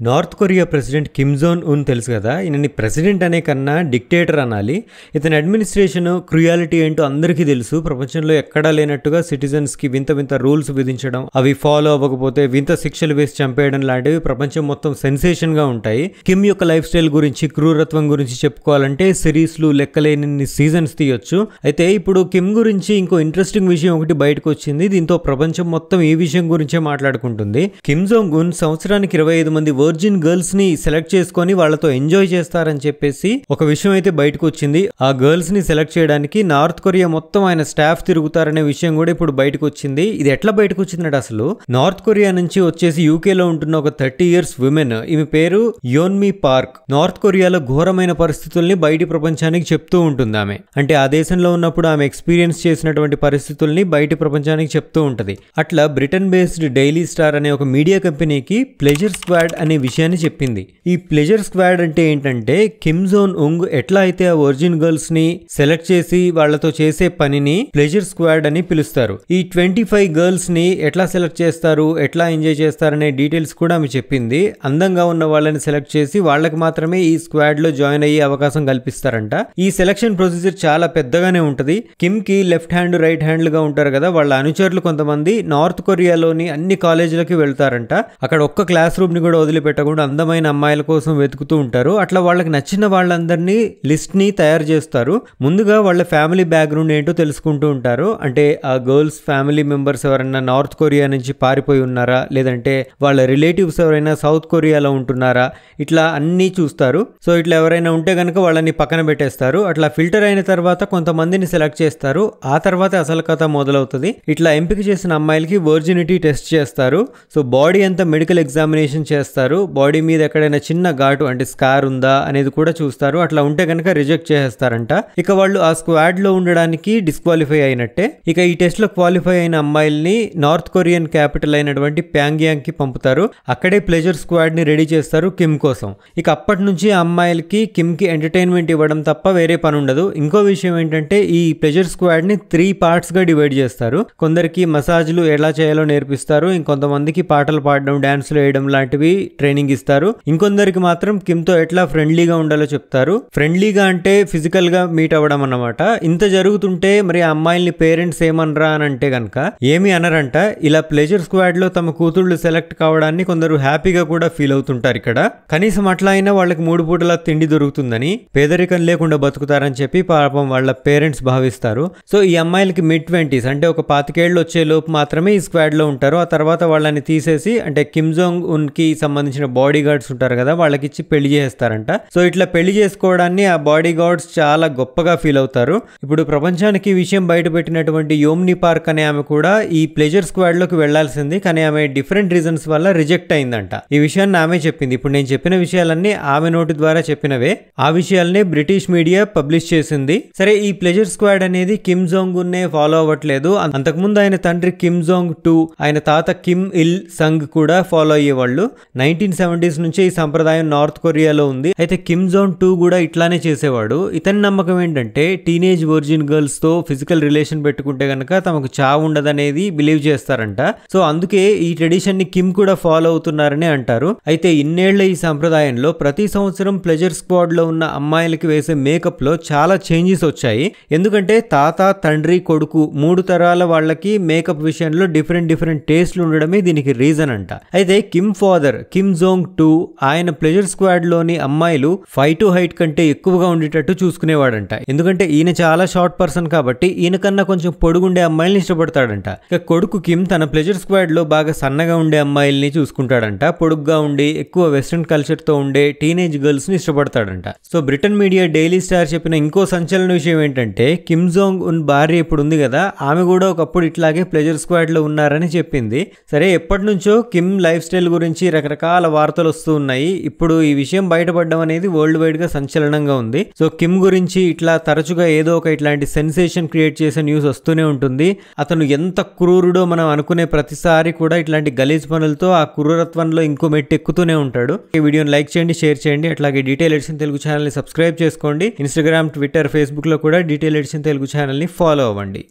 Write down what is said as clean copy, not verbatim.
North Korea president Kim zone ఉన్ తెలుసు కదా. ఈయనని ప్రెసిడెంట్ అనే కన్నా డిక్టేటర్ అనాలి. ఇతని అడ్మినిస్ట్రేషన్ క్రుయాలిటీ ఏంటో అందరికీ తెలుసు. ప్రపంచంలో ఎక్కడా లేనట్టుగా సిటిజన్స్కి వింత వింత రూల్స్ విధించడం, అవి ఫాలో అవ్వకపోతే వింత శిక్షలు వేసి చంపేయడం లాంటివి ప్రపంచం మొత్తం సెన్సేషన్గా ఉంటాయి. కిమ్ యొక్క లైఫ్ స్టైల్ గురించి, క్రూరత్వం గురించి చెప్పుకోవాలంటే సిరీస్లు లెక్కలేని సీజన్స్ తీయొచ్చు. అయితే ఇప్పుడు కిమ్ గురించి ఇంకో ఇంట్రెస్టింగ్ విషయం ఒకటి బయటకు వచ్చింది. దీంతో ప్రపంచం మొత్తం ఈ విషయం గురించే మాట్లాడుకుంటుంది. కిమ్ జోంగ్ ఉన్ సంవత్సరానికి 25 మంది వర్జిన్ గర్ల్స్ ని సెలెక్ట్ చేసుకొని వాళ్ళతో ఎంజాయ్ చేస్తారని చెప్పేసి ఒక విషయం అయితే బయటకు వచ్చింది. ఆ గర్ల్స్ ని సెలెక్ట్ చేయడానికి నార్త్ కొరియా మొత్తం ఆయన స్టాఫ్ తిరుగుతారనే విషయం కూడా ఇప్పుడు బయటకు వచ్చింది. ఇది ఎట్లా బయటకు వచ్చిందంటే, అసలు నార్త్ కొరియా నుంచి వచ్చేసి యూకేలో ఉంటున్న ఒక 30 years విమెన్, ఈమె పేరు యోన్మి పార్క్, నార్త్ కొరియాలో ఘోరమైన పరిస్థితుల్ని బయటి ప్రపంచానికి చెప్తూ ఉంటుంది. ఆమె అంటే ఆ దేశంలో ఉన్నప్పుడు ఆమె ఎక్స్పీరియన్స్ చేసినటువంటి పరిస్థితుల్ని బయటి ప్రపంచానికి చెప్తూ ఉంటది. అట్లా బ్రిటన్ బేస్డ్ డైలీ స్టార్ అనే ఒక మీడియా కంపెనీకి ప్లెజర్ స్క్వాడ్ అనే విషయాన్ని చెప్పింది. ఈ ప్లెజర్ స్క్వాడ్ అంటే ఏంటంటే, కిమ్ జోన్ ఉంగ్ ఎట్లా అయితే ఆ వర్జిన్ గర్ల్స్ ని సెలెక్ట్ చేసి వాళ్లతో చేసే పనిని ప్లెజర్ స్క్వాడ్ అని పిలుస్తారు. ఈ 25 గర్ల్స్ ని ఎట్లా సెలెక్ట్ చేస్తారు, ఎట్లా ఎంజాయ్ చేస్తారనే డీటెయిల్స్ కూడా ఆమె చెప్పింది. అందంగా ఉన్న వాళ్ళని సెలెక్ట్ చేసి వాళ్ళకి మాత్రమే ఈ స్క్వాడ్ లో జాయిన్ అయ్యే అవకాశం కల్పిస్తారంట. ఈ సెలక్షన్ ప్రొసీజర్ చాలా పెద్దగానే ఉంటది. కిమ్ కి లెఫ్ట్ హ్యాండ్, రైట్ హ్యాండ్ గా ఉంటారు కదా, వాళ్ళ అనుచరులు కొంతమంది నార్త్ కొరియాలోని అన్ని కాలేజీలకి వెళ్తారంట. అక్కడ ఒక్క క్లాస్ రూమ్ ని కూడా వదిలిపెట్టకుండా అందమైన అమ్మాయిల కోసం వెతుకుతూ ఉంటారు. అట్లా వాళ్ళకి నచ్చిన వాళ్ళందరినీ లిస్ట్ ని తయారు చేస్తారు. ముందుగా వాళ్ళ ఫ్యామిలీ బ్యాక్గ్రౌండ్ ఏంటో తెలుసుకుంటూ ఉంటారు. అంటే ఆ గర్ల్స్ ఫ్యామిలీ మెంబర్స్ ఎవరైనా నార్త్ కొరియా నుంచి పారిపోయి ఉన్నారా, లేదంటే వాళ్ళ రిలేటివ్స్ ఎవరైనా సౌత్ కొరియాలో ఉంటున్నారా, ఇట్లా అన్నీ చూస్తారు. సో ఇట్లా ఎవరైనా ఉంటే కనుక వాళ్ళని పక్కన పెట్టేస్తారు. అట్లా ఫిల్టర్ అయిన తర్వాత కొంతమందిని సెలెక్ట్ చేస్తారు. ఆ తర్వాత అసలు కథ మొదలవుతుంది. ఇట్లా ఎంపిక చేసిన అమ్మాయిలకి వర్జినిటీ టెస్ట్ చేస్తారు. సో బాడీ అంతా మెడికల్ ఎగ్జామినేషన్ చేస్తారు. బాడీ మీద ఎక్కడైనా చిన్న ఘాటు అంటే స్కార్ ఉందా అనేది కూడా చూస్తారు. అట్లా ఉంటే కనుక రిజెక్ట్ చేస్తారంట. ఇక వాళ్ళు ఆ స్క్వాడ్ లో ఉండడానికి డిస్క్వాలిఫై అయినట్టే. ఇక ఈ టెస్ట్ లో క్వాలిఫై అయిన అమ్మాయిల్ని నార్త్ కొరియన్ క్యాపిటల్ అయినటువంటి ప్యాంగ్యాంగ్ కి పంపుతారు. అక్కడే ప్లెజర్ స్క్వాడ్ ని రెడీ చేస్తారు కిమ్ కోసం. ఇక అప్పటి నుంచి ఆ అమ్మాయిలకి కిమ్ కి ఎంటర్టైన్మెంట్ ఇవ్వడం తప్ప వేరే పని ఉండదు. ఇంకో విషయం ఏంటంటే, ఈ ప్లెజర్ స్క్వాడ్ ని 3 parts గా డివైడ్ చేస్తారు. కొందరికి మసాజ్లు ఎలా చేయాలో నేర్పిస్తారు, ఇంకొంతమందికి పాటలు పాడడం, డాన్సులు వేయడం లాంటివి ట్రైనింగ్ ఇస్తారు. ఇంకొందరికి మాత్రం కిమ్ తో ఎట్లా ఫ్రెండ్లీగా ఉండాలో చెప్తారు. ఫ్రెండ్లీగా అంటే ఫిజికల్ గా మీట్ అవ్వడం అన్నమాట. ఇంత జరుగుతుంటే మరి ఆ అమ్మాయిల్ని పేరెంట్స్ ఏమనరా అని అంటే గనక ఏమి అనరంట. ఇలా ప్లెజర్ స్క్వాడ్ లో తమ కూతుళ్ళు సెలెక్ట్ కావడాన్ని కొందరు హ్యాపీగా కూడా ఫీల్ అవుతుంటారు. ఇక్కడ కనీసం అట్లా అయినా వాళ్ళకి 3 పూటల తిండి దొరుకుతుందని, పేదరికం లేకుండా బతుకుతారని చెప్పి పాపం వాళ్ళ పేరెంట్స్ భావిస్తారు. సో ఈ అమ్మాయిలకి mid-20s అంటే ఒక 25 ఏళ్ళు వచ్చే లోపు మాత్రమే ఈ స్క్వాడ్ లో ఉంటారు. ఆ తర్వాత వాళ్ళని తీసేసి, అంటే కిమ్ జోంగ్ ఉన్ కి సంబంధించిన బాడీ గార్డ్స్ ఉంటారు కదా, వాళ్ళకి ఇచ్చి పెళ్లి చేస్తారంట. సో ఇట్లా పెళ్లి చేసుకోవడాన్ని ఆ బాడీ గార్డ్స్ చాలా గొప్పగా ఫీల్ అవుతారు. ఇప్పుడు ప్రపంచానికి ఈ విషయం బయట పెట్టినటువంటి యోమ్ని పార్క్ అనే ఆమె కూడా ఈ ప్లెజర్ స్క్వాడ్ లోకి వెళ్లాల్సింది, కానీ ఆమె డిఫరెంట్ రీజన్స్ వల్ల రిజెక్ట్ అయిందంట. ఈ విషయాన్ని ఆమె చెప్పింది. ఇప్పుడు నేను చెప్పిన విషయాలన్నీ ఆమె నోటి ద్వారా చెప్పినవే. ఆ విషయాల్ని బ్రిటిష్ మీడియా పబ్లిష్ చేసింది. సరే, ఈ ప్లెజర్ స్క్వాడ్ అనేది కిమ్ జోంగ్ ఉన్నే ఫాలో అవ్వట్లేదు. అంతకుముందు ఆయన తండ్రి కిమ్ జోంగ్ 2, ఆయన తాత కిమ్ ఇల్ సంగ్ కూడా ఫాలో అయ్యేవాళ్ళు. 1970s నుంచే ఈ సంప్రదాయం నార్త్ కొరియాలో ఉంది. అయితే కిమ్ జోంగ్ 2 కూడా ఇట్లానే చేసేవాడు. ఇతని నమ్మకం ఏంటంటే, టీనేజ్ వర్జిన్ గర్ల్స్ తో ఫిజికల్ రిలేషన్ పెట్టుకుంటే గనక తమకు చావు ఉండదనేది బిలీవ్ చేస్తారంట. సో అందుకే ఈ ట్రెడిషన్ ని కిమ్ కూడా ఫాలో అవుతున్నారని అంటారు. అయితే ఇన్నేళ్ల ఈ సంప్రదాయంలో ప్రతి సంవత్సరం ప్లెజర్ స్క్వాడ్ లో ఉన్న అమ్మాయిలకి వేసే మేకప్ లో చాలా చేంజెస్ వచ్చాయి. ఎందుకంటే తాత, తండ్రి, కొడుకు 3 తరాల వాళ్ళకి మేకప్ విషయంలో డిఫరెంట్ టేస్ట్లు ఉండడమే దీనికి రీజన్ అంట. అయితే కిమ్ ఫాదర్ కిమ్ జోంగ్ 2 ఆయన ప్లెజర్ స్క్వాడ్ లోని అమ్మాయిలు 5'2" హైట్ కంటే ఎక్కువగా ఉండేటట్టు చూసుకునేవాడంట. ఎందుకంటే ఈయన చాలా షార్ట్ పర్సన్ కాబట్టి ఈయన కన్నా కొంచెం పొడుగుండే అమ్మాయిల్ని ఇష్టపడతాడంట. ఇక కొడుకు కిమ్ తన ప్లెజర్ స్క్వాడ్ లో బాగా సన్నగా ఉండే అమ్మాయిల్ని చూసుకుంటాడంట. పొడుగ్గా ఉండి ఎక్కువ వెస్ట్రన్ కల్చర్ తో ఉండే టీనేజ్ గర్ల్స్ ని ఇష్టపడతాడంట. So Britain media Daily Star చెప్పిన ఇంకో సంచలన విషయం ఏంటంటే, కిమ్ జోంగ్ ఉన్ భార్య ఇప్పుడు ఉంది కదా, ఆమె కూడా ఒకప్పుడు ఇట్లాగే ప్లెజర్ స్క్వాడ్ లో ఉన్నారని చెప్పింది. సరే, ఎప్పటి నుంచో కిమ్ లైఫ్ స్టైల్ గురించి రకరకాల వార్తలు వస్తూ ఉన్నాయి. ఇప్పుడు ఈ విషయం బయటపడడం అనేది వరల్డ్ వైడ్ గా సంచలనంగా ఉంది. సో కిమ్ గురించి ఇట్లా తరచుగా ఏదో ఒక ఇట్లాంటి సెన్సేషన్ క్రియేట్ చేసే న్యూస్ వస్తూనే ఉంటుంది. అతను ఎంత క్రూరుడో మనం అనుకునే ప్రతిసారి కూడా ఇట్లాంటి గలీజ్ పనులతో ఆ క్రూరత్వంలో ఇంకో మెట్టు ఎక్కుతూనే ఉంటాడు. ఈ వీడియోని లైక్ చేయండి, షేర్ చేయండి. అట్లాగే డీటెయిల్ ఎడిషన్ తెలుగు ఛానల్ ని సబ్స్క్రైబ్ చేసుకోండి. ఇన్స్టాగ్రామ్, ట్విట్టర్, ఫేస్బుక్ లో కూడా డీటెయిల్ ఎడిషన్ తెలుగు ఛానల్ ని ఫాలో అవ్వండి.